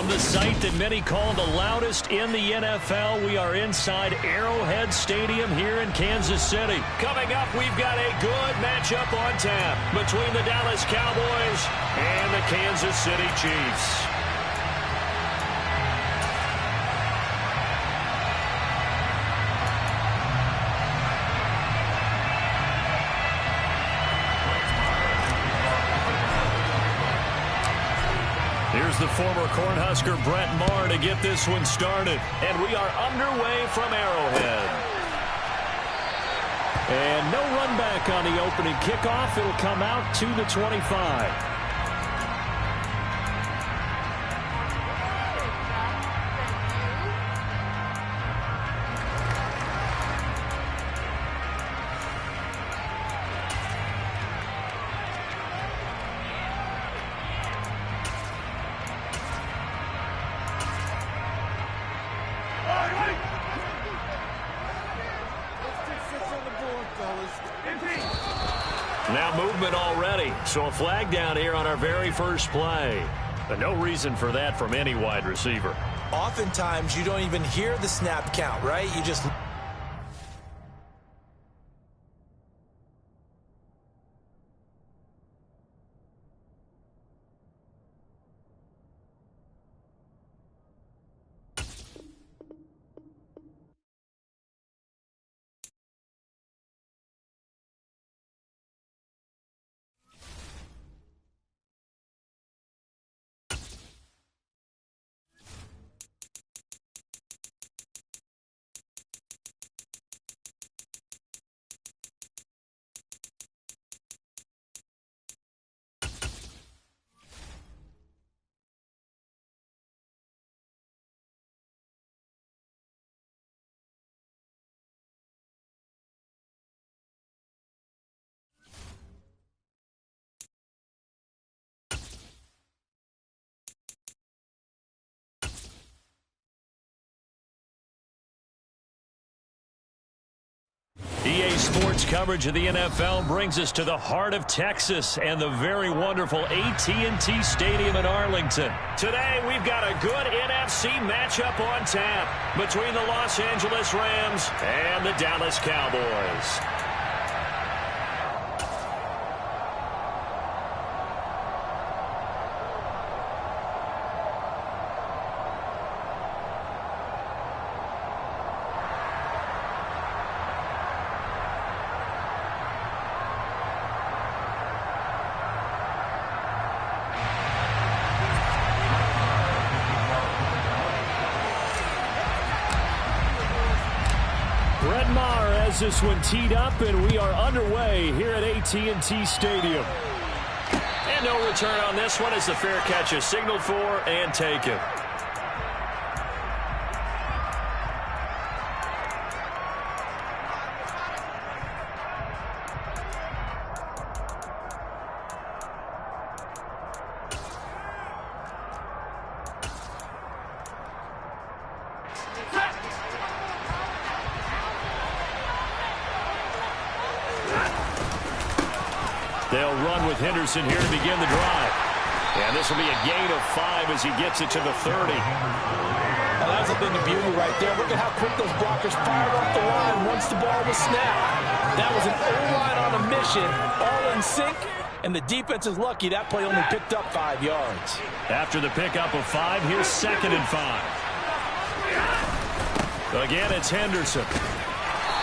From the site that many call the loudest in the NFL, we are inside Arrowhead Stadium here in Kansas City. Coming up, we've got a good matchup on tap between the Dallas Cowboys and the Kansas City Chiefs. Here's the former Cornhusker Brett Maher to get this one started. And we are underway from Arrowhead. And no run back on the opening kickoff. It'll come out to the 25. Now movement already, so a flag down here on our very first play. But no reason for that from any wide receiver. Oftentimes, you don't even hear the snap count, right? You just... EA Sports coverage of the NFL brings us to the heart of Texas and the very wonderful AT&T Stadium in Arlington. Today, we've got a good NFC matchup on tap between the Los Angeles Rams and the Dallas Cowboys. Brett Maher has this one teed up, and we are underway here at AT&T Stadium. And no return on this one as the fair catch is signaled for and taken. They'll run with Henderson here to begin the drive. And this will be a gain of 5 as he gets it to the 30. Now, that's a thing of beauty right there. Look at how quick those blockers fired off the line once the ball was snapped. That was an O-line on a mission, all in sync, and the defense is lucky that play only picked up 5 yards. After the pickup of 5, here's 2nd and 5. Again, it's Henderson.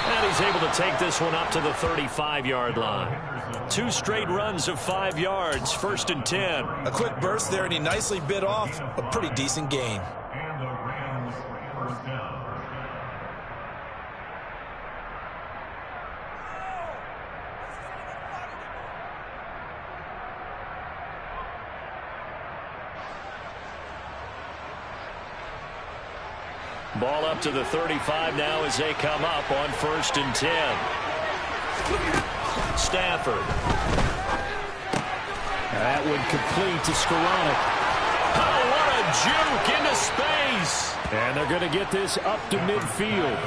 And he's able to take this one up to the 35-yard line. 2 straight runs of 5 yards, 1st and 10. A quick burst there, and he nicely bit off a pretty decent gain. And the Rams first down. Ball up to the 35 now as they come up on 1st and 10. Stafford. That one complete to Skoranek. Oh, what a juke into space. And they're going to get this up to midfield.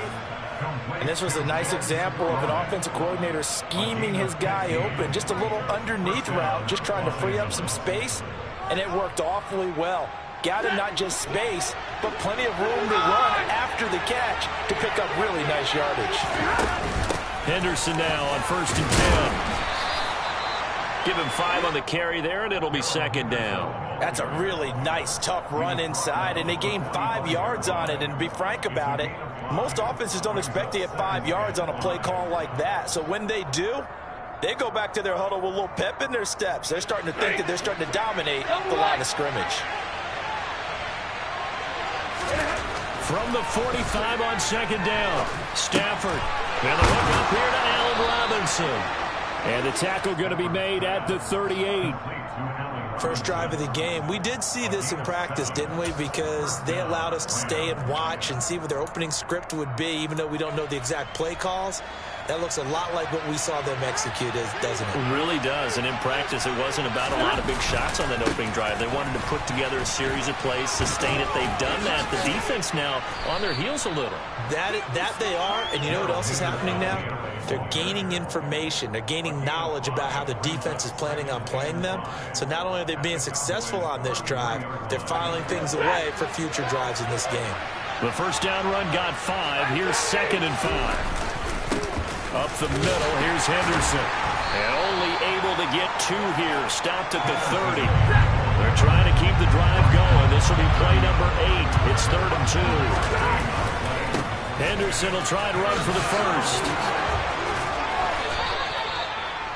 And this was a nice example of an offensive coordinator scheming his guy open. Just a little underneath route, just trying to free up some space, and it worked awfully well. Gathered not just space, but plenty of room to run after the catch to pick up really nice yardage. Henderson now on 1st and 10. Give him 5 on the carry there, and it'll be 2nd down. That's a really nice, tough run inside, and they gained 5 yards on it. And to be frank about it, most offenses don't expect to get 5 yards on a play call like that. So when they do, they go back to their huddle with a little pep in their steps. They're starting to think that they're starting to dominate the line of scrimmage. From the 45 on 2nd down, Stafford. And the hook up here to Allen Robinson. And the tackle going to be made at the 38. First drive of the game. We did see this in practice, didn't we? Because they allowed us to stay and watch and see what their opening script would be, even though we don't know the exact play calls. That looks a lot like what we saw them execute, doesn't it? It really does. And in practice, it wasn't about a lot of big shots on that opening drive. They wanted to put together a series of plays, sustain it. They've done that. The defense now on their heels a little. That they are. And you know what else is happening now? They're gaining information. They're gaining knowledge about how the defense is planning on playing them. So not only are they being successful on this drive, they're filing things away for future drives in this game. The first down run got 5. Here's 2nd and 5. Up the middle, here's Henderson. And only able to get 2 here. Stopped at the 30. They're trying to keep the drive going. This will be play number 8. It's 3rd and 2. Henderson will try and run for the first.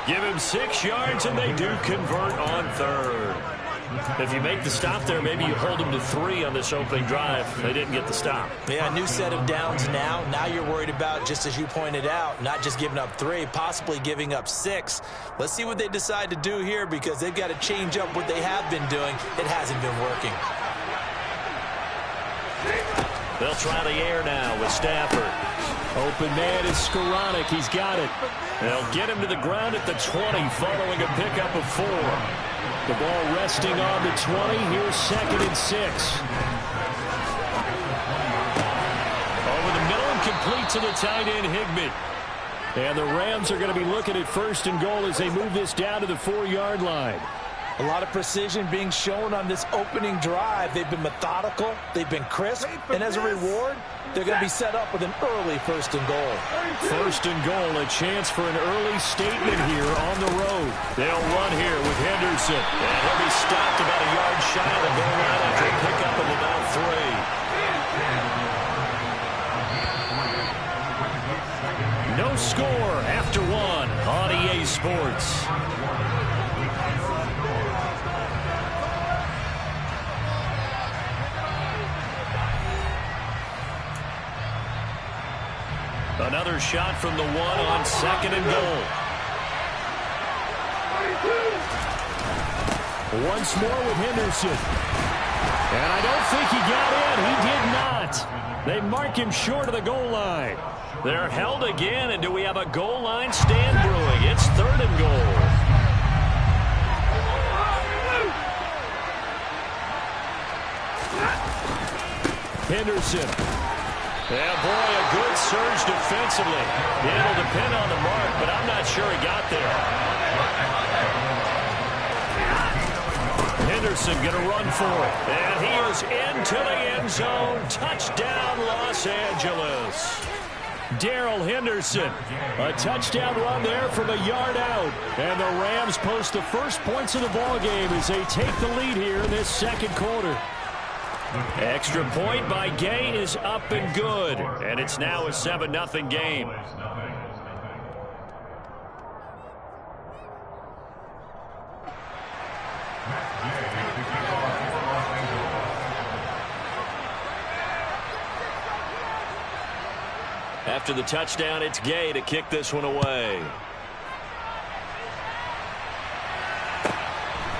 Give him 6 yards, and they do convert on 3rd. If you make the stop there, maybe you hold them to 3 on this opening drive. They didn't get the stop. Yeah, new set of downs now. Now you're worried about, just as you pointed out, not just giving up 3, possibly giving up 6. Let's see what they decide to do here, because they've got to change up what they have been doing. It hasn't been working. They'll try the air now with Stafford. Open man is Skoranek. He's got it. They'll get him to the ground at the 20 following a pickup of 4. The ball resting on the 20. Here's 2nd and 6. Over the middle and complete to the tight end, Higbee. And the Rams are going to be looking at 1st and goal as they move this down to the 4-yard line. A lot of precision being shown on this opening drive. They've been methodical. They've been crisp. And as a reward, they're going to be set up with an early 1st and goal. 1st and goal, a chance for an early statement here on the road. They'll run here with Henderson. And he'll be stopped about a yard shy of the goal line after a pickup of about 3. No score after 1 on EA Sports. Another shot from the 1 on 2nd and goal. Once more with Henderson. And I don't think he got in. He did not. They mark him short of the goal line. They're held again, and do we have a goal line stand brewing? It's 3rd and goal. Henderson. Yeah, boy, a good surge defensively. It'll depend on the mark, but I'm not sure he got there. Henderson going to run for it. And he is into the end zone. Touchdown, Los Angeles. Darrell Henderson. A touchdown run there from a yard out. And the Rams post the first points of the ballgame as they take the lead here in this 2nd quarter. Extra point by Gay is up and good. And it's now a 7-0 game. After the touchdown, it's Gay to kick this one away.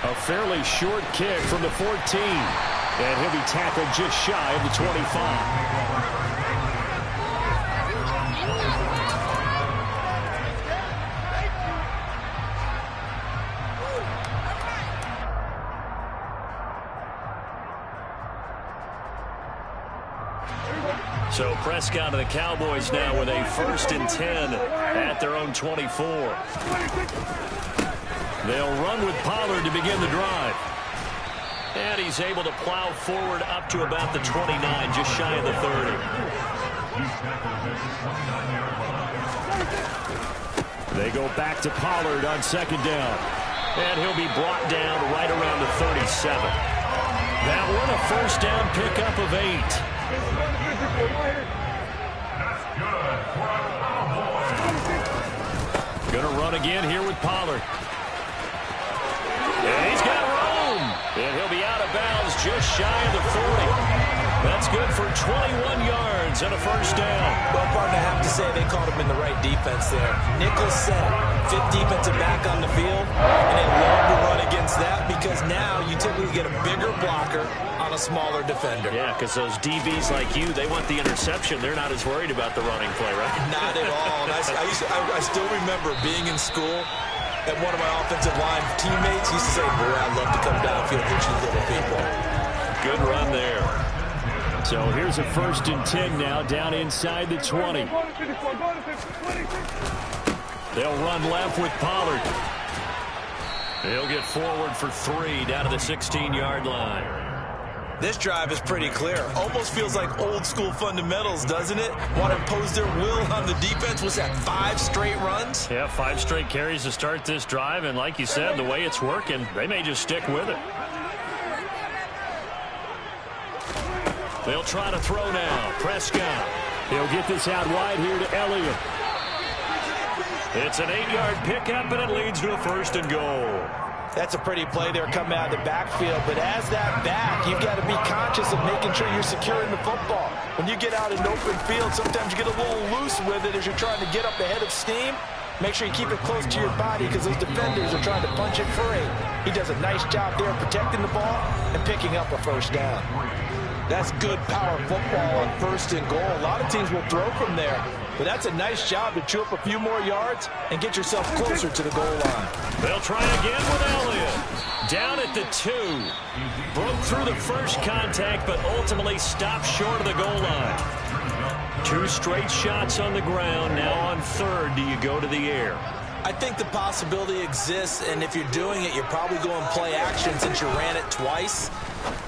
A fairly short kick from the 14. And he'll be tackled just shy of the 25. So Prescott and the Cowboys now with a 1st and 10 at their own 24. They'll run with Pollard to begin the drive. And he's able to plow forward up to about the 29, just shy of the 30. They go back to Pollard on second down. And he'll be brought down right around the 37. That one a first down pickup of 8. Gonna run again here with Pollard. And he's got room. And he'll be out of bounds just shy of the 40. That's good for 21 yards and a first down. Well, partner, I have to say they caught him in the right defense there. Nickel set, fifth defensive back on the field, and they love to run against that because now you typically get a bigger blocker on a smaller defender. Yeah, because those DBs like you, they want the interception. They're not as worried about the running play, right? Not at all. And I still remember being in school, and one of my offensive line teammates used to say, boy, I'd love to come downfield and hit you little people. Good run there. So here's a 1st and 10 now, down inside the 20. They'll run left with Pollard. He'll get forward for 3 down to the 16-yard line. This drive is pretty clear. Almost feels like old school fundamentals, doesn't it? Want to impose their will on the defense. Was that 5 straight runs? Yeah, 5 straight carries to start this drive. And like you said, the way it's working, they may just stick with it. They'll try to throw now. Prescott. He'll get this out wide here to Elliott. It's an 8-yard pickup, and it leads to a 1st and goal. That's a pretty play there coming out of the backfield. But as that back, you've got to be conscious of making sure you're securing the football. When you get out in open field, sometimes you get a little loose with it as you're trying to get up ahead of steam. Make sure you keep it close to your body because those defenders are trying to punch it free. He does a nice job there protecting the ball and picking up a 1st down. That's good power football on 1st and goal. A lot of teams will throw from there, but that's a nice job to chew up a few more yards and get yourself closer to the goal line. They'll try again with Elliott. Down at the 2. Broke through the first contact, but ultimately stopped short of the goal line. 2 straight shots on the ground. Now on 3rd, do you go to the air? I think the possibility exists, and if you're doing it, you're probably going play action since you ran it twice.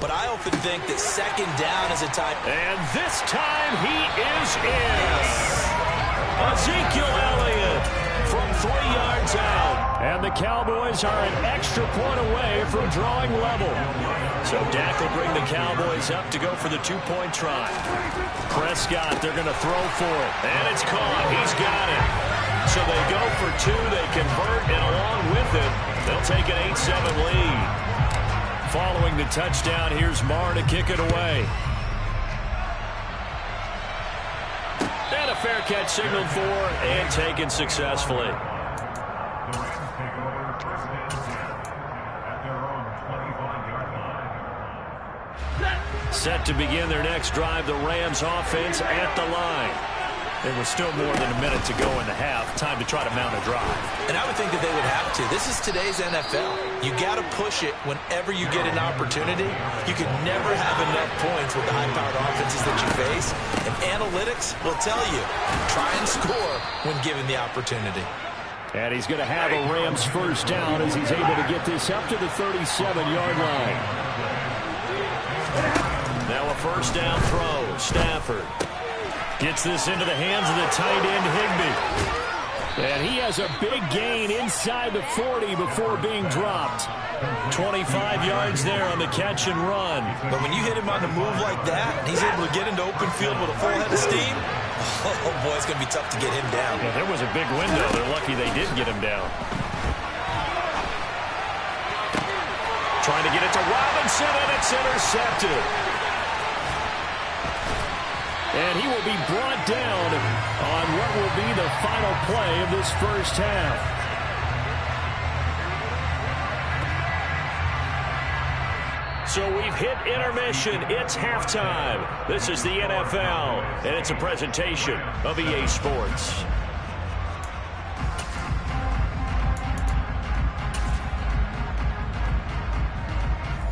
But I often think that 2nd down is a time. And this time he is in. Ezekiel Elliott from 3 yards out. And the Cowboys are an extra point away from drawing level. So Dak will bring the Cowboys up to go for the 2-point try. Prescott, they're going to throw for it. And it's caught. He's got it. So they go for 2. They convert, and along with it, they'll take an 8-7 lead. Following the touchdown, here's Marr to kick it away. And a fair catch signaled for and taken successfully. The Rams take over 1st and 10 at their own 25-yard line. Set to begin their next drive, the Rams offense at the line. There was still more than a minute to go in the half. Time to try to mount a drive. And I would think that they would have to. This is today's NFL. You got to push it whenever you get an opportunity. You can never have enough points with the high-powered offenses that you face. And analytics will tell you, try and score when given the opportunity. And he's going to have a Rams 1st down as he's able to get this up to the 37-yard line. Now a 1st down throw. Stafford gets this into the hands of the tight end, Higbee. And he has a big gain inside the 40 before being dropped. 25 yards there on the catch and run. But when you hit him on the move like that, and he's able to get into open field with a full head of steam, oh boy, it's going to be tough to get him down. Yeah, there was a big window. They're lucky they did get him down. Trying to get it to Robinson, and it's intercepted. And he will be brought down on what will be the final play of this 1st half. So we've hit intermission. It's halftime. This is the NFL, and it's a presentation of EA Sports.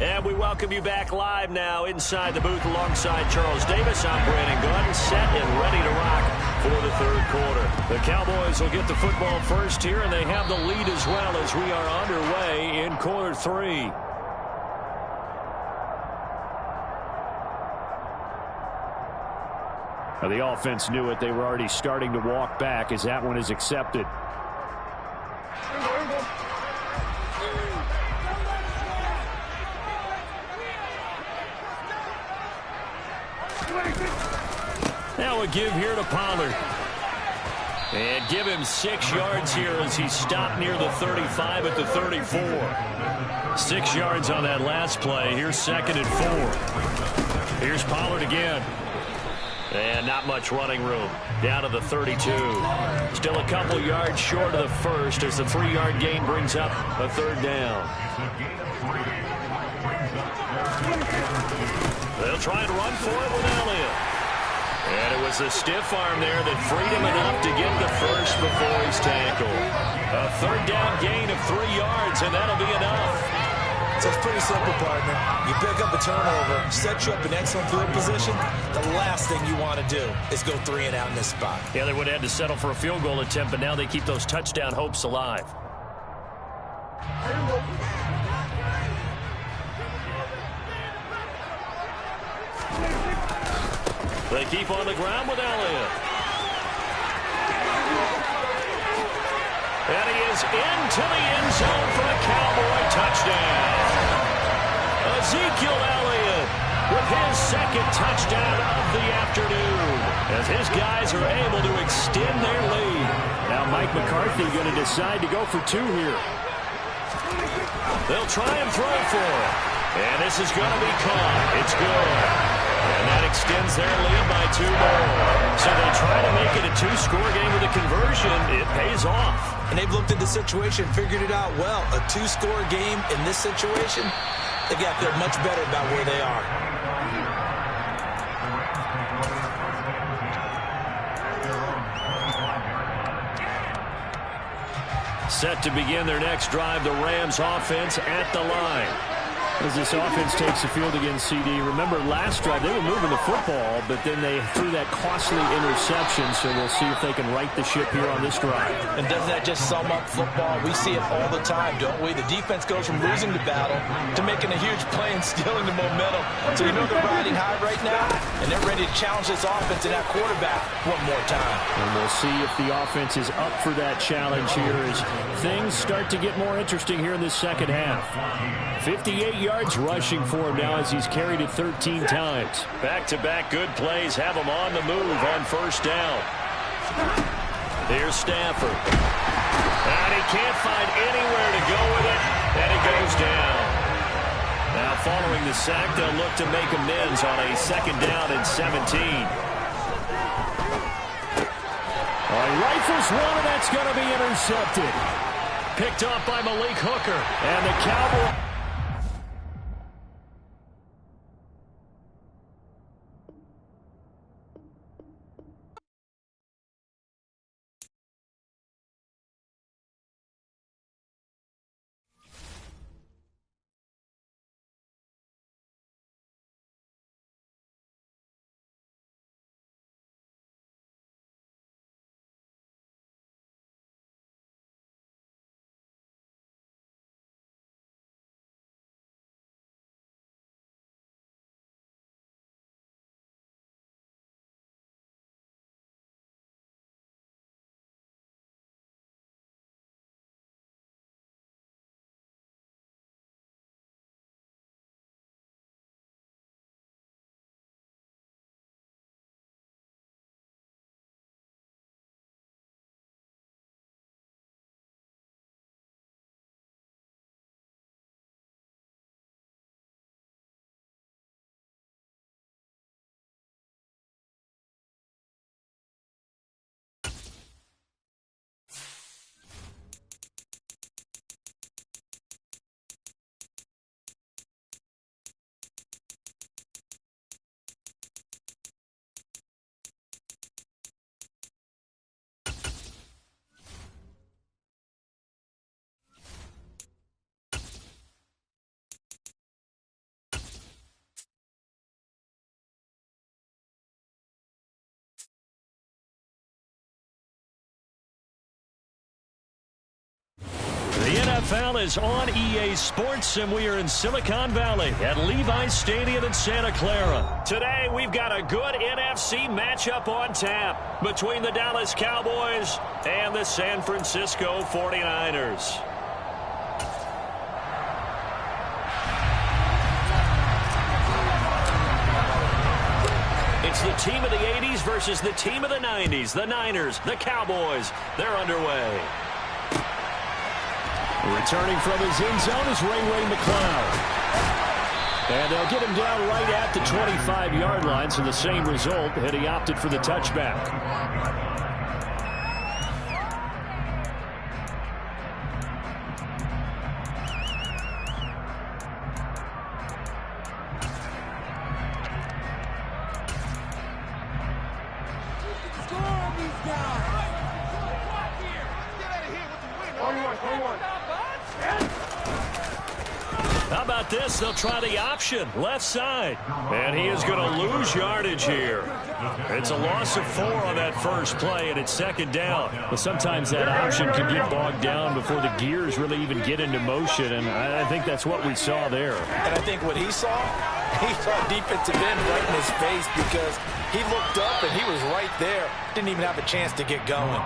And we welcome you back live now inside the booth alongside Charles Davis. I'm Brandon Gordon, set and ready to rock for the 3rd quarter. The Cowboys will get the football first here, and they have the lead as well as we are underway in quarter 3. Well, the offense knew it. They were already starting to walk back as that one is accepted. Now a give here to Pollard. And give him 6 yards here as he stopped near the 35 at the 34. 6 yards on that last play. Here's 2nd and 4. Here's Pollard again. And not much running room. Down to the 32. Still a couple yards short of the first as the 3-yard gain brings up a 3rd down. They'll try and run for it with Elliott. And it was a stiff arm there that freed him enough to get the first before he's tackled. A 3rd down gain of 3 yards, and that'll be enough. So it's pretty simple, partner. You pick up a turnover, set you up in excellent field position. The last thing you want to do is go 3 and out in this spot. Yeah, they would have had to settle for a field goal attempt, but now they keep those touchdown hopes alive. They keep on the ground with Elliott. And he is into the end zone for a Cowboy touchdown. Ezekiel Elliott with his 2nd touchdown of the afternoon as his guys are able to extend their lead. Now Mike McCarthy going to decide to go for 2 here. They'll try and throw for it. And this is going to be caught. It's good. And that extends their lead by 2 more. So they try to make it a 2-score game with a conversion. It pays off. And they've looked at the situation, figured it out well. A 2-score game in this situation, they got there much better about where they are. Set to begin their next drive, the Rams offense at the line. As this offense takes the field against CD, remember last drive they were moving the football, but then they threw that costly interception, so we'll see if they can right the ship here on this drive. And doesn't that just sum up football? We see it all the time, don't we? The defense goes from losing the battle to making a huge play and stealing the momentum. So you know they're riding high right now, and they're ready to challenge this offense and that quarterback one more time. And we'll see if the offense is up for that challenge here as things start to get more interesting here in this 2nd half. 58 yards rushing for him now as he's carried it 13 times. Back-to-back good plays have him on the move on 1st down. Here's Stafford. And he can't find anywhere to go with it, and it goes down. Now following the sack, they'll look to make amends on a 2nd down and 17. He rifles one, and that's going to be intercepted. Picked off by Malik Hooker, and the Cowboys... NFL is on EA Sports, and we are in Silicon Valley at Levi's Stadium in Santa Clara. Today, we've got a good NFC matchup on tap between the Dallas Cowboys and the San Francisco 49ers. It's the team of the 80s versus the team of the 90s. The Niners, the Cowboys, they're underway. Returning from his end zone is Ray McCloud. And they'll get him down right at the 25-yard line, so the same result, and he opted for the touchback. How about this? They'll try the option, left side. And he is going to lose yardage here. It's a loss of 4 on that first play, and it's second down. But sometimes that option can get bogged down before the gears really even get into motion, and I think that's what we saw there. And I think what he saw defensive end right in his face, because he looked up and he was right there. Didn't even have a chance to get going.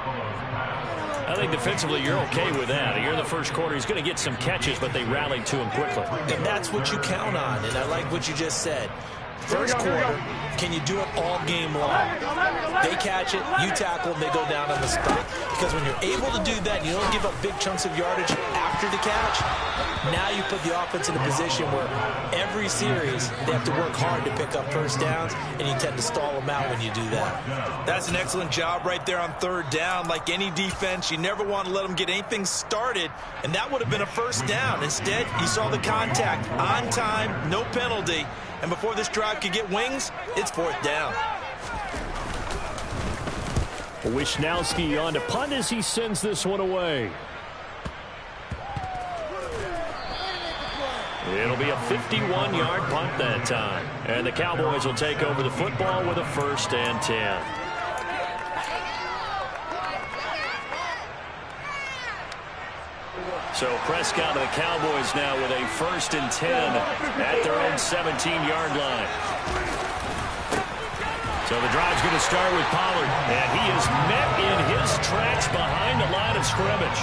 I think defensively you're okay with that. Here in the first quarter, he's going to get some catches, but they rallied to him quickly. And that's what you count on, and I like what you just said. First quarter, can you do it all game long? They catch it, you tackle them, they go down on the spot. Because when you're able to do that, you don't give up big chunks of yardage after the catch, now you put the offense in a position where every series they have to work hard to pick up first downs, and you tend to stall them out when you do that. That's an excellent job right there on third down. Like any defense, you never want to let them get anything started, and that would have been a first down. Instead, you saw the contact on time, no penalty. And before this drive could get wings, it's fourth down. Wishnowski on to punt as he sends this one away. It'll be a 51-yard punt that time. And the Cowboys will take over the football with a 1st and 10. So Prescott of the Cowboys now with a 1st and 10 at their own 17-yard line. So the drive's going to start with Pollard, and he is met in his tracks behind the line of scrimmage.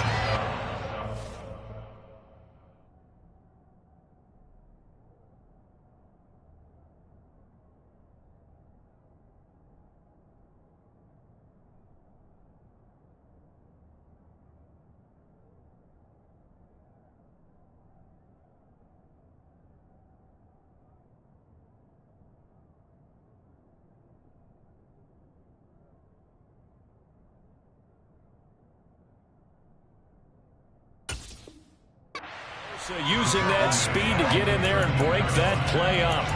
So using that speed to get in there and break that play up.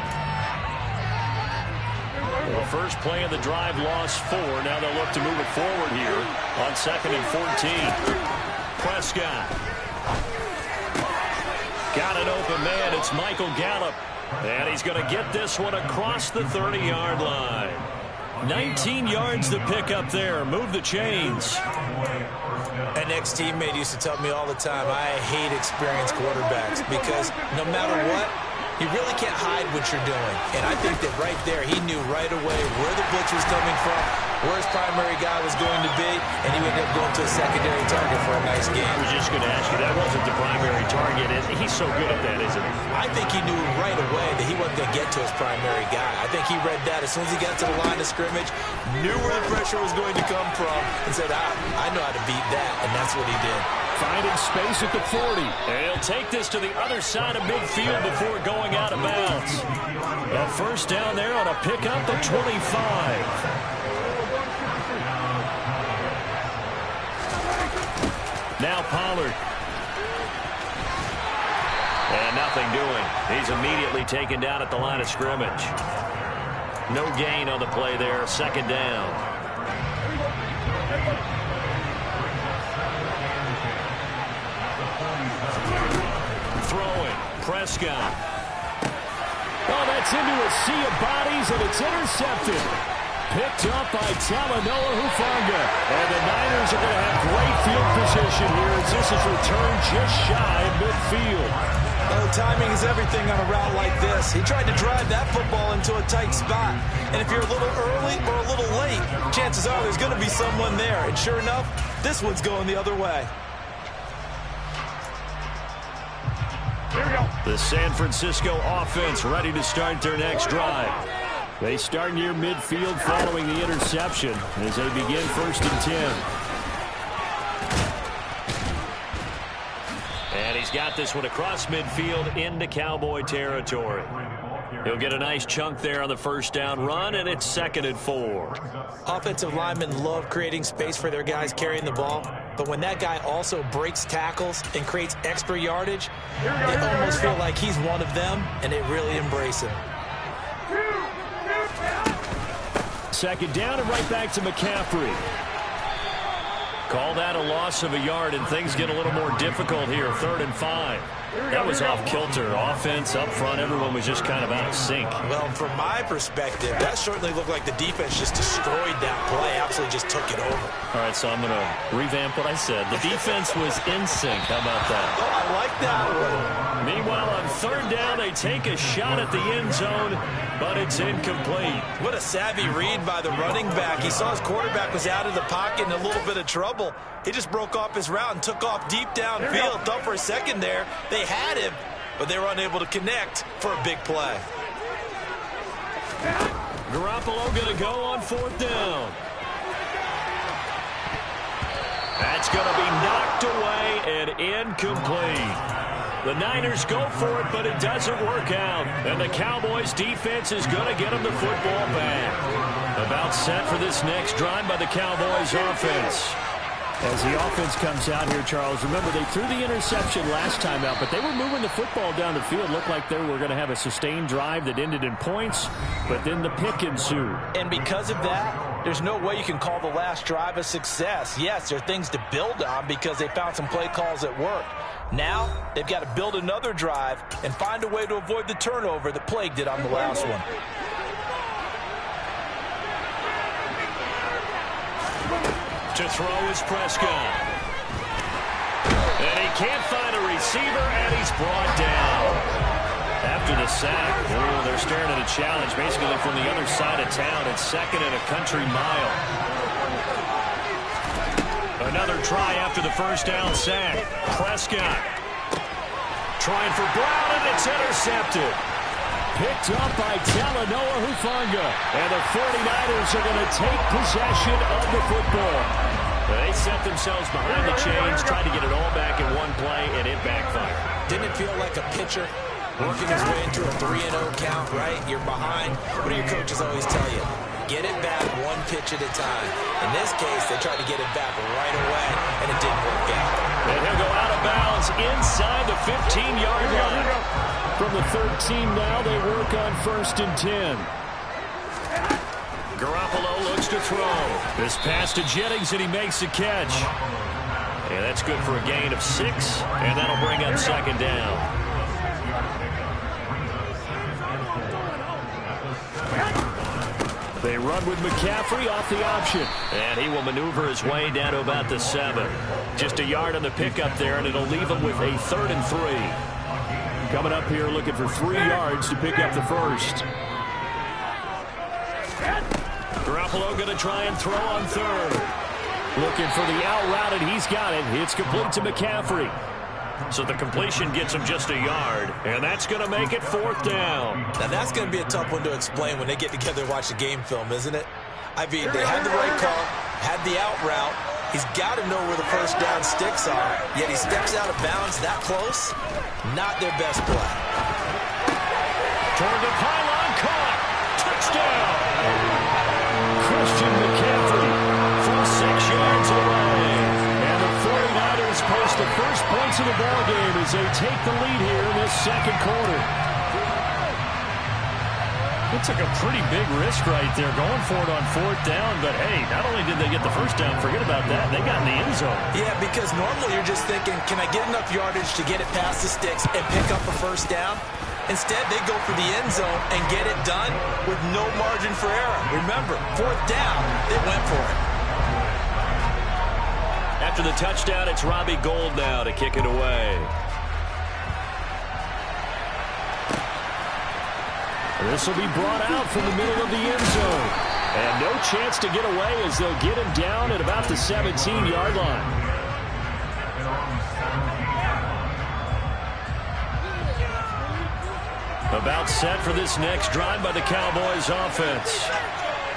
The first play of the drive lost 4. Now they'll look to move it forward here on 2nd and 14. Prescott. Got an open man. It's Michael Gallup. And he's going to get this one across the 30-yard line. 19 yards to pick up there. Move the chains. An ex-teammate used to tell me all the time, I hate experienced quarterbacks because no matter what, you really can't hide what you're doing. And I think that right there, he knew right away where the blitz was coming from, where his primary guy was going to be, and he ended up going to a secondary target for a nice game. I was just going to ask you, that wasn't the primary target. He's so good at that, isn't he? I think he knew right away that he wasn't going to get to his primary guy. I think he read that as soon as he got to the line of scrimmage, knew where the pressure was going to come from, and said, I know how to beat that, and that's what he did. Finding space at the 40. And he'll take this to the other side of midfield before going out of bounds. A first down there on a pickup at 25. Now Pollard. And nothing doing. He's immediately taken down at the line of scrimmage. No gain on the play there. 2nd down. Prescott. Oh, that's into a sea of bodies, and it's intercepted. Picked up by Talanoa Hufanga. And the Niners are going to have great field position here as this is returned just shy of midfield. Oh, timing is everything on a route like this. He tried to drive that football into a tight spot. And if you're a little early or a little late, chances are there's going to be someone there. And sure enough, this one's going the other way. The San Francisco offense ready to start their next drive. They start near midfield following the interception as they begin 1st and 10. And he's got this one across midfield into Cowboy territory. He'll get a nice chunk there on the first down run, and it's 2nd and 4. Offensive linemen love creating space for their guys carrying the ball, but when that guy also breaks tackles and creates extra yardage, they almost feel like he's one of them, and they really embrace him. 2nd down and right back to McCaffrey. Call that a loss of a yard, and things get a little more difficult here. 3rd and 5. That was off kilter. Offense up front, everyone was just kind of out of sync. Well, from my perspective, that certainly looked like the defense just destroyed that play. Absolutely just took it over. All right, so I'm going to revamp what I said. The defense was in sync. How about that? Oh, I like that one. Meanwhile, on 3rd down, they take a shot at the end zone, but it's incomplete. What a savvy read by the running back. He saw his quarterback was out of the pocket in a little bit of trouble. He just broke off his route and took off deep downfield. Thought for a second there they had him, but they were unable to connect for a big play. Garoppolo going to go on 4th down. That's going to be knocked away and incomplete. The Niners go for it, but it doesn't work out. And the Cowboys defense is going to get them the football back. About set for this next drive by the Cowboys offense. As the offense comes out here, Charles, remember they threw the interception last time out, but they were moving the football down the field. Looked like they were going to have a sustained drive that ended in points, but then the pick ensued. And because of that, there's no way you can call the last drive a success. Yes, there are things to build on because they found some play calls that worked. Now, they've got to build another drive and find a way to avoid the turnover that plagued it on the last one. To throw is Prescott. And he can't find a receiver, and he's brought down. After the sack, they're staring at a challenge basically from the other side of town. It's 2nd and a country mile. Another try after the first down sack. Prescott trying for Brown, and it's intercepted. Picked up by Talanoa Hufanga. And the 49ers are going to take possession of the football. They set themselves behind the chains, tried to get it all back in one play, and it backfired. Didn't it feel like a pitcher working his way into a 3-0 count, right? You're behind. What do your coaches always tell you? Get it back one pitch at a time. In this case, they tried to get it back right away, and it didn't work out. And he'll go out of bounds inside the 15-yard line. From the 13 now, they work on 1st and 10. Garoppolo looks to throw. This pass to Jennings, and he makes the catch. And that's good for a gain of 6, and that'll bring up 2nd down. They run with McCaffrey off the option. And he will maneuver his way down to about the 7. Just a yard on the pickup there, and it'll leave him with a 3rd and 3. Coming up here looking for 3 yards to pick up the first. Garoppolo going to try and throw on 3rd. Looking for the out route, and he's got it. It's complete to McCaffrey. So the completion gets him just a yard, and that's going to make it 4th down. Now that's going to be a tough one to explain when they get together and watch the game film, isn't it? I mean, they had the right call, had the out route. He's got to know where the first down sticks are, yet he steps out of bounds that close. Not their best play. Toward the pylon, caught. Touchdown. Christian McCaffrey from 6 yards away. And the 49ers post the first points of the ballgame as they take the lead here in this 2nd quarter. It took a pretty big risk right there going for it on 4th down, but hey, not only did they get the first down, forget about that, they got in the end zone. Yeah, because normally you're just thinking, can I get enough yardage to get it past the sticks and pick up a first down? Instead, they go for the end zone and get it done with no margin for error. Remember, 4th down, they went for it. After the touchdown, it's Robbie Gould now to kick it away. This will be brought out from the middle of the end zone. And no chance to get away as they'll get him down at about the 17-yard line. About set for this next drive by the Cowboys offense.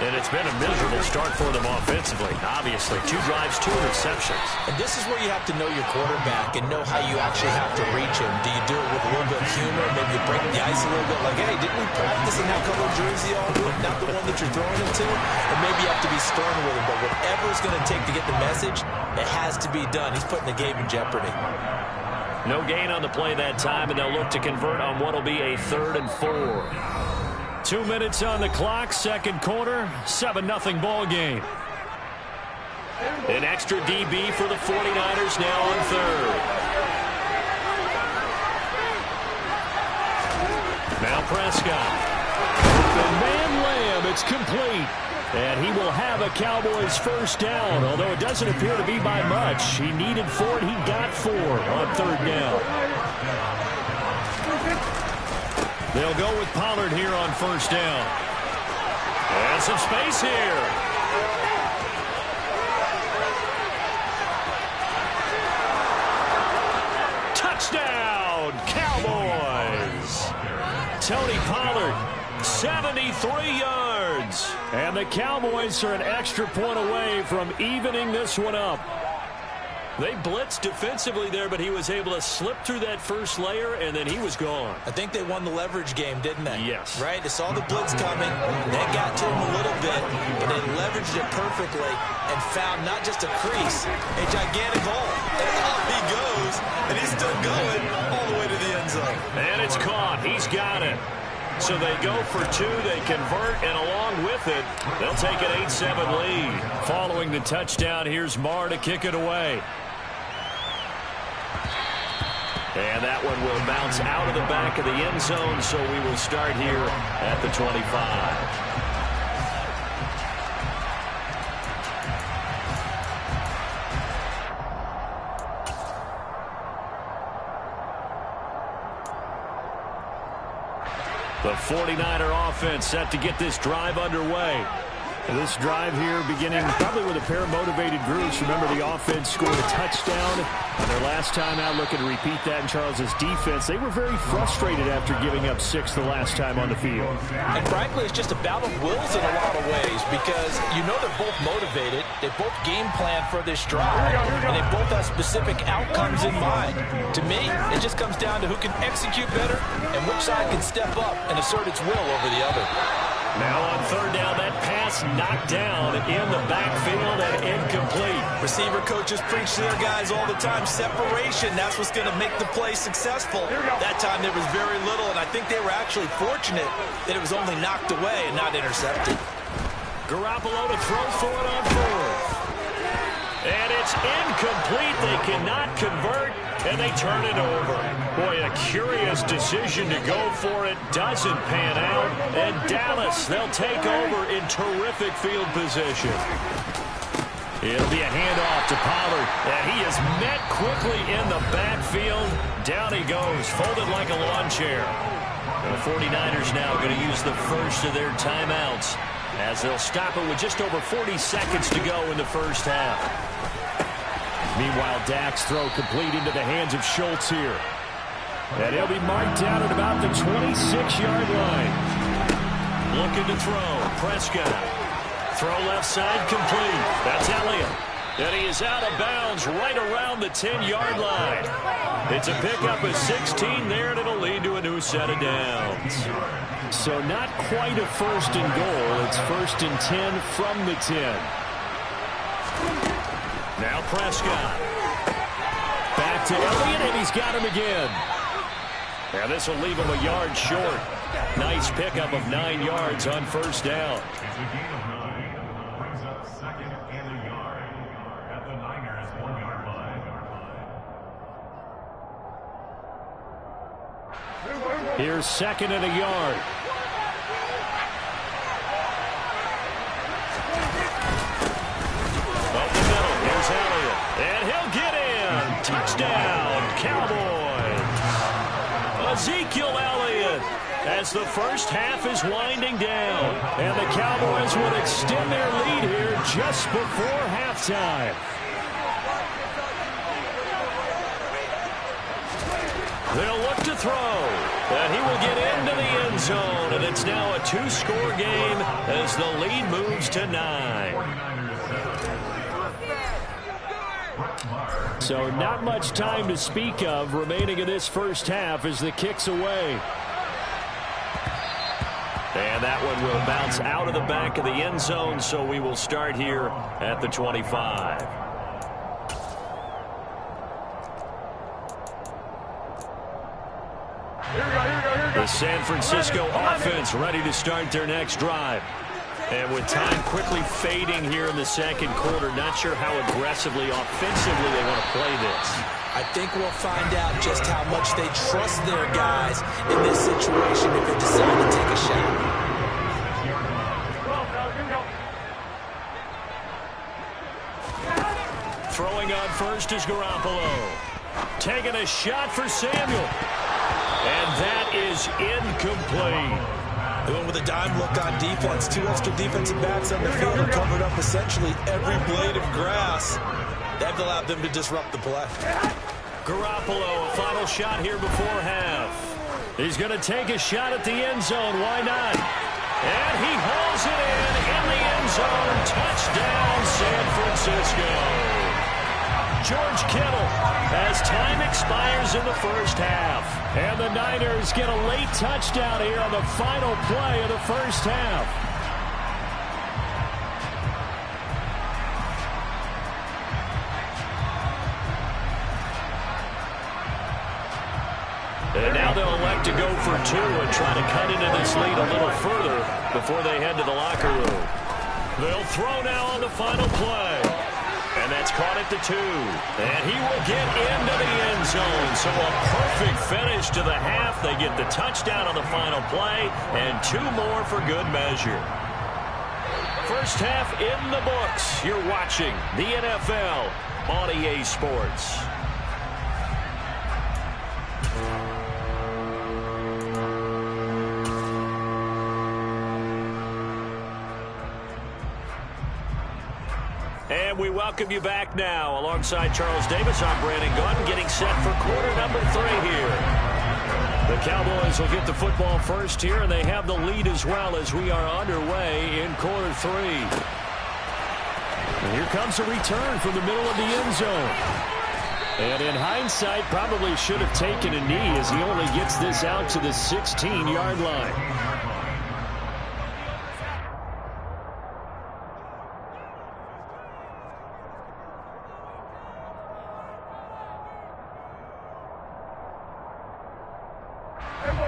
And it's been a miserable start for them offensively. Obviously, 2 drives, 2 interceptions. And this is where you have to know your quarterback and know how you actually have to reach him. Do you do it with a little bit of humor? Maybe you break the ice a little bit like, hey, didn't we practice in that color jersey all week? Not the one that you're throwing it to? And maybe you have to be stern with him. But whatever it's going to take to get the message, it has to be done. He's putting the game in jeopardy. No gain on the play that time, and they'll look to convert on what will be a 3rd and 4. 2 minutes on the clock, second quarter, 7-0 ball game. An extra DB for the 49ers now on 3rd. Now Prescott. The man Lamb, it's complete. And he will have a Cowboys first down, although it doesn't appear to be by much. He needed 4, and he got 4 on 3rd down. They'll go with Pollard here on 1st down. And some space here. Touchdown, Cowboys. Tony Pollard, 73 yards. And the Cowboys are an extra point away from evening this one up. They blitzed defensively there, but he was able to slip through that first layer, and then he was gone. I think they won the leverage game, didn't they? Yes. Right? They saw the blitz coming. That got to him a little bit, but they leveraged it perfectly and found not just a crease, a gigantic hole. And off he goes, and he's still going all the way to the end zone. And it's caught. He's got it. So they go for 2, they convert, and along with it, they'll take an 8-7 lead. Following the touchdown, here's Marr to kick it away. And that one will bounce out of the back of the end zone, so we will start here at the 25. The 49er offense set to get this drive underway. This drive here beginning probably with a pair of motivated groups. Remember, the offense scored a touchdown on their last time out, looking to repeat that in Charles's defense. They were very frustrated after giving up 6 the last time on the field. And frankly, it's just a battle of wills in a lot of ways because you know they're both motivated. They both game plan for this drive, and they both have specific outcomes in mind. To me, it just comes down to who can execute better and which side can step up and assert its will over the other. Now on 3rd down, that pass knocked down in the backfield and incomplete. Receiver coaches preach to their guys all the time. Separation, that's what's going to make the play successful. That time there was very little, and I think they were actually fortunate that it was only knocked away and not intercepted. Garoppolo to throw for it on 4th. And it's incomplete. They cannot convert, and they turn it over. Boy, a curious decision to go for it. Doesn't pan out. And Dallas, they'll take over in terrific field position. It'll be a handoff to Pollard, and he is met quickly in the backfield. Down he goes, folded like a lawn chair. The 49ers now going to use the first of their timeouts as they'll stop it with just over 40 seconds to go in the first half. Meanwhile, Dak's throw complete into the hands of Schultz here. And he'll be marked down at about the 26-yard line. Looking to throw. Prescott. Throw left side complete. That's Elliott. And he is out of bounds right around the 10-yard line. It's a pickup of 16 there, and it'll lead to a new set of downs. So not quite a 1st and goal. It's 1st and 10 from the 10. Now Prescott. Back to Elliott, and he's got him again. Now this will leave him a yard short. Nice pickup of 9 yards on 1st down. It's a gain of 9. Brings up 2nd and a yard at the Niners' 1-yard line. Here's 2nd and a yard. Up the middle, here's Elliott. And he'll get in. Touchdown, Cowboys. Ezekiel Elliott, as the first half is winding down. And the Cowboys would extend their lead here just before halftime. They'll look to throw, and he will get into the end zone, and it's now a 2-score game as the lead moves to 9. So not much time to speak of remaining in this first half as the kick's away. And that one will bounce out of the back of the end zone, so we will start here at the 25. The San Francisco offense ready to start their next drive. And with time quickly fading here in the second quarter, not sure how aggressively, offensively they want to play this. I think we'll find out just how much they trust their guys in this situation if they decide to take a shot. Throwing on first is Garoppolo. Taking a shot for Samuel. And that is incomplete. They went with a dime look on defense. 2 extra defensive backs on the field and covered up essentially every blade of grass. That allowed them to disrupt the play. Garoppolo, a final shot here before half. He's going to take a shot at the end zone. Why not? And he hauls it in the end zone. Touchdown, San Francisco. George Kittle as time expires in the first half. And the Niners get a late touchdown here on the final play of the first half. And now they'll elect to go for 2 and try to cut into this lead a little further before they head to the locker room. They'll throw now on the final play. And that's caught at the 2. And he will get into the end zone. So a perfect finish to the half. They get the touchdown on the final play. And 2 more for good measure. First half in the books. You're watching the NFL on EA Sports. And we welcome you back now. Alongside Charles Davis, I'm Brandon Gunn, getting set for quarter number 3 here. The Cowboys will get the football first here, and they have the lead as well as we are underway in quarter 3. And here comes a return from the middle of the end zone. And in hindsight, probably should have taken a knee as he only gets this out to the 16-yard line.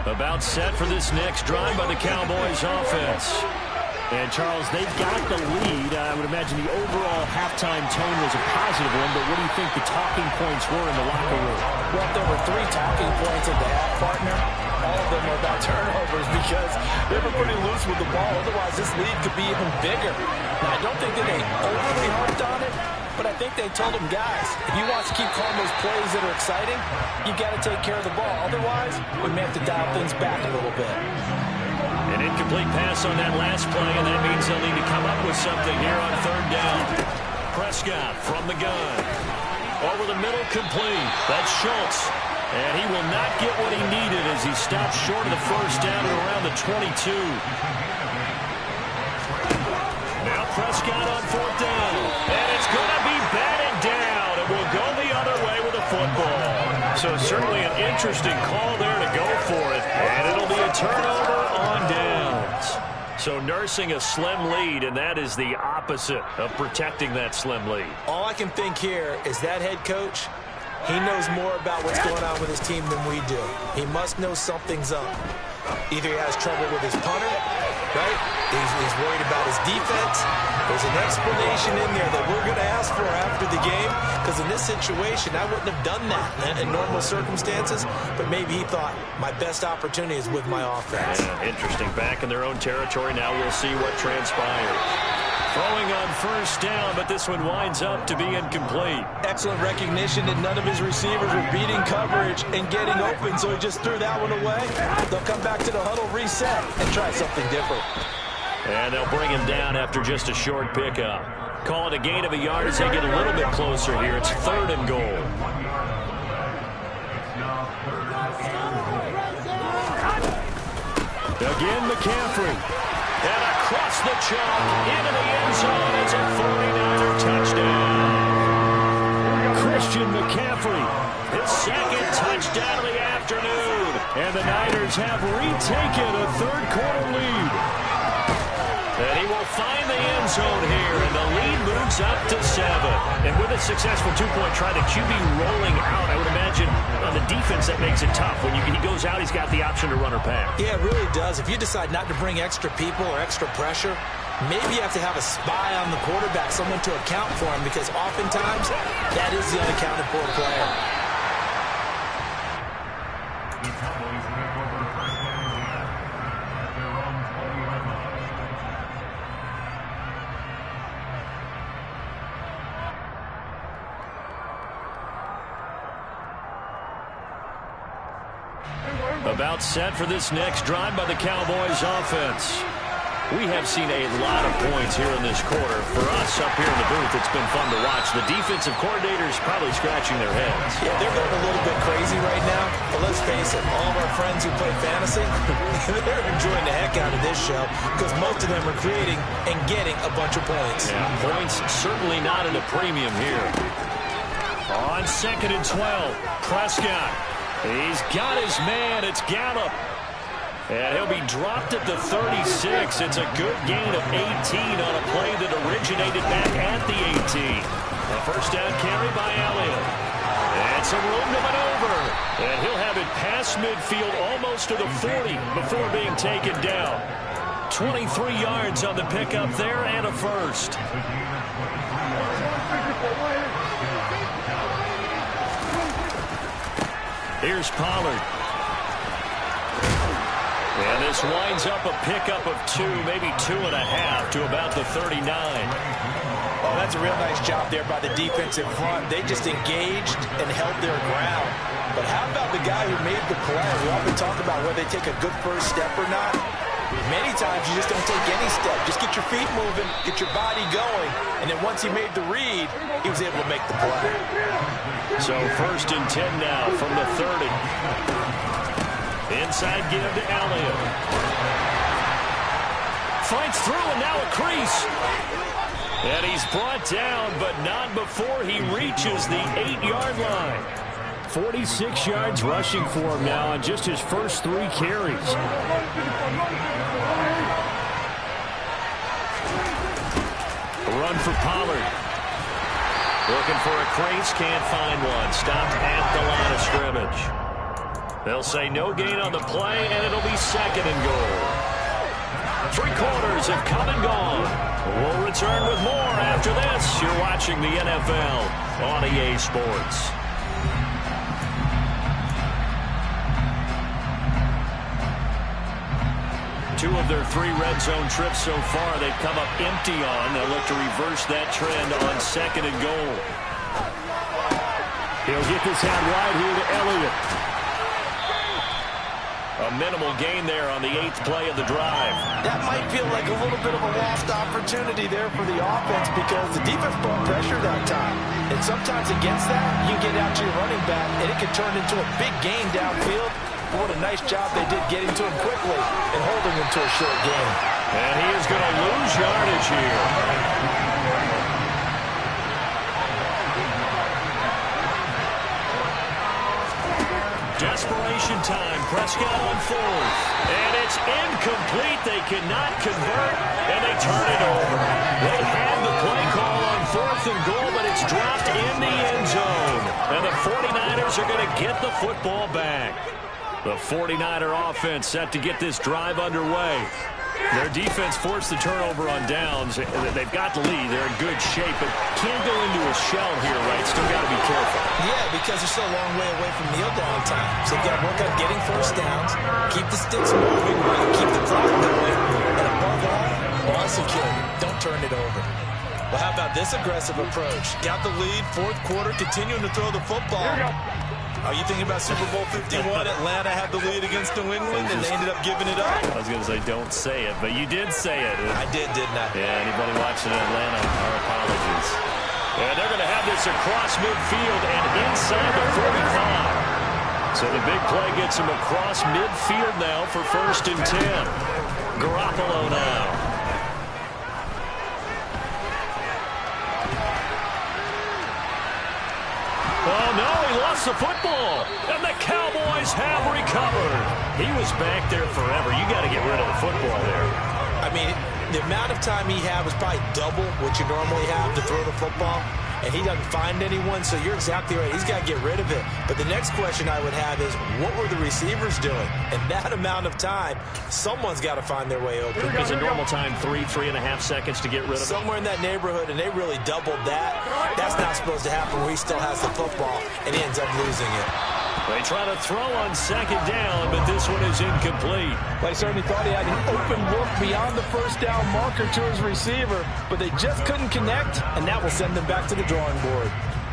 About set for this next drive by the Cowboys offense. And, Charles, they've got the lead. I would imagine the overall halftime tone was a positive one, but what do you think the talking points were in the locker room? Well, there were 3 talking points at the half, partner. All of them were about turnovers because they were pretty loose with the ball. Otherwise, this lead could be even bigger. Now, I don't think that they overly harped on it, but I think they told them, guys, if you want to keep calling those plays that are exciting, you got to take care of the ball. Otherwise, we may have to dial things back a little bit. An incomplete pass on that last play, and that means they'll need to come up with something here on 3rd down. Prescott from the gun. Over the middle, complete. That's Schultz. And he will not get what he needed as he stops short of the first down at around the 22. Now Prescott on 4th down. And it's going to be batted down. It will go the other way with a football. So certainly an interesting call there to go for it. And it'll be a turnover on downs. So nursing a slim lead, and that is the opposite of protecting that slim lead. All I can think here is that head coach, he knows more about what's going on with his team than we do. He must know something's up. Either he has trouble with his punter right? He's worried about his defense. There's an explanation in there that we're going to ask for after the game, because in this situation, I wouldn't have done that in normal circumstances, but maybe he thought my best opportunity is with my offense. Yeah, interesting. Back in their own territory. Now we'll see what transpires. Throwing on first down, but this one winds up to be incomplete. Excellent recognition that none of his receivers were beating coverage and getting open, so he just threw that one away. They'll come back to the huddle, reset, and try something different. And they'll bring him down after just a short pickup. Call it a gain of a yard as they get a little bit closer here. It's 3rd and goal. Again, McCaffrey. And across the chalk into the end zone. It's a 49er touchdown. Christian McCaffrey, his 2nd touchdown of the afternoon. And the Niners have retaken a 3rd-quarter lead. And he will find the end zone here, and the lead moves up to 7. And with a successful 2-point try, the QB rolling out, I would imagine on the defense that makes it tough. When he goes out, he's got the option to run or pass. Yeah, it really does. If you decide not to bring extra people or extra pressure, maybe you have to have a spy on the quarterback, someone to account for him, because oftentimes that is the unaccounted for player. The Cowboys have over first down at their own 20-yard line. About set for this next drive by the Cowboys offense. We have seen a lot of points here in this quarter. For us up here in the booth, it's been fun to watch. The defensive coordinators probably scratching their heads. Yeah, they're going a little bit crazy right now. But let's face it, all of our friends who play fantasy, they're enjoying the heck out of this show, because most of them are creating and getting a bunch of points. Yeah, points certainly not at a premium here. On 2nd and 12, Prescott. He's got his man. It's Gallup. And he'll be dropped at the 36. It's a good gain of 18 on a play that originated back at the 18. A first down carry by Elliott. And some room to maneuver. And he'll have it past midfield almost to the 40 before being taken down. 23 yards on the pickup there and a first. Here's Pollard. And this winds up a pickup of 2, maybe 2.5 to about the 39. Oh, that's a real nice job there by the defensive front. They just engaged and held their ground. But how about the guy who made the play? We often talk about whether they take a good first step or not. Many times you just don't take any step. Just get your feet moving, get your body going. And then once he made the read, he was able to make the play. So 1st and 10 now from the 30. Inside give to Elliott. Fights through and now a crease. And he's brought down, but not before he reaches the 8-yard line. 46 yards rushing for him now on just his first 3 carries. A run for Pollard. Looking for a crease, can't find one. Stopped at the line of scrimmage. They'll say no gain on the play, and it'll be 2nd and goal. 3 quarters have come and gone. We'll return with more after this. You're watching the NFL on EA Sports. Two of their 3 red zone trips so far, they've come up empty on. They'll look to reverse that trend on 2nd and goal. He'll get this out wide here to Elliott. A minimal gain there on the 8th play of the drive. That might feel like a little bit of a lost opportunity there for the offense, because the defense brought pressure that time. And sometimes against that, you can get out to your running back, and it can turn into a big gain downfield. What a nice job they did getting to him quickly and holding him to a short gain. And he is going to lose yardage here. Desperation time. Prescott on 4th. And it's incomplete. They cannot convert, and they turn it over. They had the play call on 4th and goal, but it's dropped in the end zone. And the 49ers are going to get the football back. The 49er offense set to get this drive underway. Their defense forced the turnover on downs. They've got the lead. They're in good shape, but can't go into a shell here, right? Still got to be careful. Yeah, because they're still a long way away from kneel down time. So you've got to work on getting first downs, keep the sticks moving, keep the clock going, and above all, ball security. Don't turn it over. Well, how about this aggressive approach? Got the lead, fourth quarter, continuing to throw the football. Are you thinking about Super Bowl 51? Atlanta had the lead against New England, and they ended up giving it up. I was going to say, don't say it, but you did say it. I did, didn't I? Yeah, anybody watching Atlanta, our apologies. Yeah, they're going to have this across midfield and inside the 45. So the big play gets them across midfield now for 1st and 10. Garoppolo now. Oh, no, he lost the football. And the Cowboys have recovered. He was back there forever. You got to get rid of the football there. I mean, the amount of time he had was probably double what you normally have to throw the football, and he doesn't find anyone, so you're exactly right. He's got to get rid of it. But the next question I would have is, what were the receivers doing? In that amount of time, someone's got to find their way open. Is a normal time 3.5 seconds to get rid of it? Somewhere in that neighborhood, and they really doubled that. That's not supposed to happen where he still has the football, and he ends up losing it. They try to throw on 2nd down, but this one is incomplete. They certainly thought he had an open look beyond the first down marker to his receiver, but they just couldn't connect, and that will send them back to the drawing board.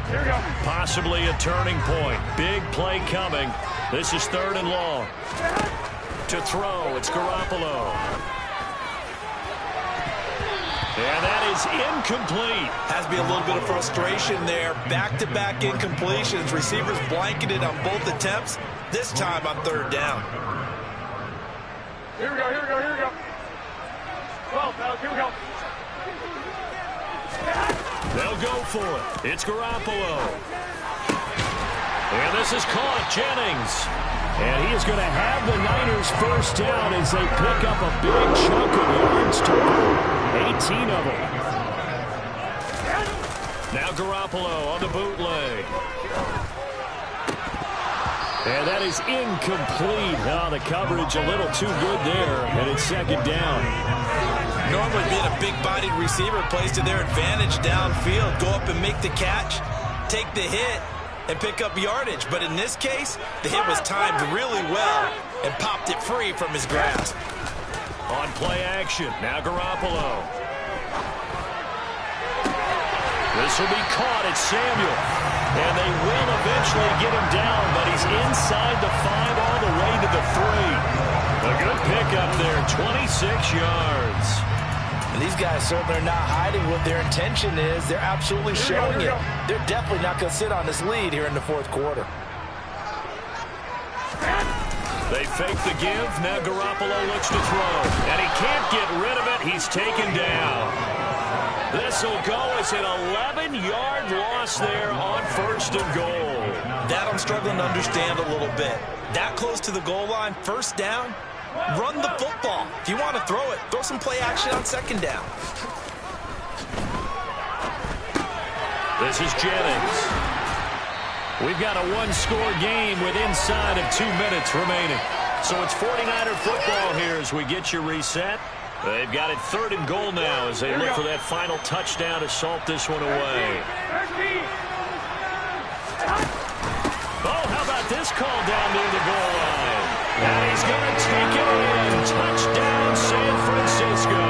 Here we go. Possibly a turning point. Big play coming. This is 3rd and long. To throw, it's Garoppolo. And that is incomplete. Has to be a little bit of frustration there. Back-to-back incompletions. Receivers blanketed on both attempts. This time on 3rd down. Here we go, here we go, here we go. Well, here we go. They'll go for it. It's Garoppolo. And this is caught. Jennings. And he is going to have the Niners first down as they pick up a big chunk of yards total. 18 of them. Now Garoppolo on the bootleg. And that is incomplete. Oh, the coverage a little too good there. And it's 2nd down. Normally being a big-bodied receiver plays to their advantage downfield. Go up and make the catch, take the hit, and pick up yardage. But in this case, the hit was timed really well and popped it free from his grasp. On play action, now Garoppolo. This will be caught. It's Samuel. And they will eventually get him down, but he's inside the 5 all the way to the 3. A good pickup there, 26 yards. And these guys certainly are not hiding what their intention is. They're absolutely showing it. They're definitely not going to sit on this lead here in the 4th quarter. They fake the give. Now Garoppolo looks to throw. And he can't get rid of it. He's taken down. This will go as an 11-yard loss there on 1st and goal. That I'm struggling to understand a little bit. That close to the goal line, 1st down, run the football. If you want to throw it, throw some play action on 2nd down. This is Jennings. We've got a 1-score game with inside of 2 minutes remaining. So it's 49er football here as we get you reset. They've got it 3rd and goal now as they look for that final touchdown to salt this one away. Oh, how about this call down near the goal line? And he's going to take it in. Touchdown, San Francisco.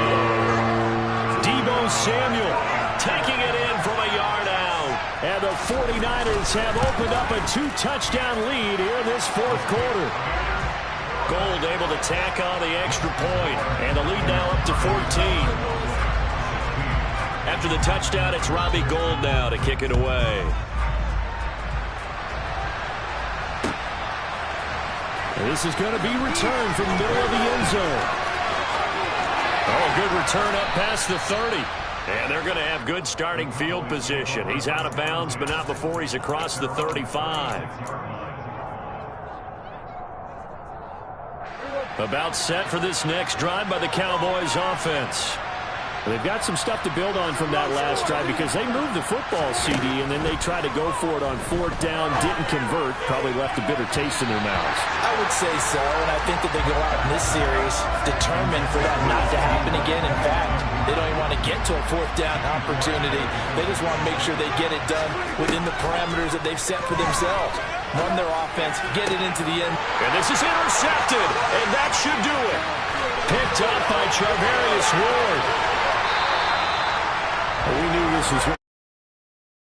Deebo Samuel taking it in from a yard out. And the 49ers have opened up a 2-touchdown lead here in this 4th quarter. Gold able to tack on the extra point. And the lead now up to 14. After the touchdown, it's Robbie Gould now to kick it away. And this is going to be returned from the middle of the end zone. Oh, good return up past the 30. And they're going to have good starting field position. He's out of bounds, but not before he's across the 35. About set for this next drive by the Cowboys offense. They've got some stuff to build on from that last drive because they moved the football, CD, and then they tried to go for it on 4th down, didn't convert, probably left a bitter taste in their mouths. I would say so, and I think that they go out in this series determined for that not to happen again. In fact, they don't even want to get to a 4th down opportunity. They just want to make sure they get it done within the parameters that they've set for themselves. Run their offense, get it into the end. And this is intercepted, and that should do it. Picked up by Charvarius Ward. We knew this was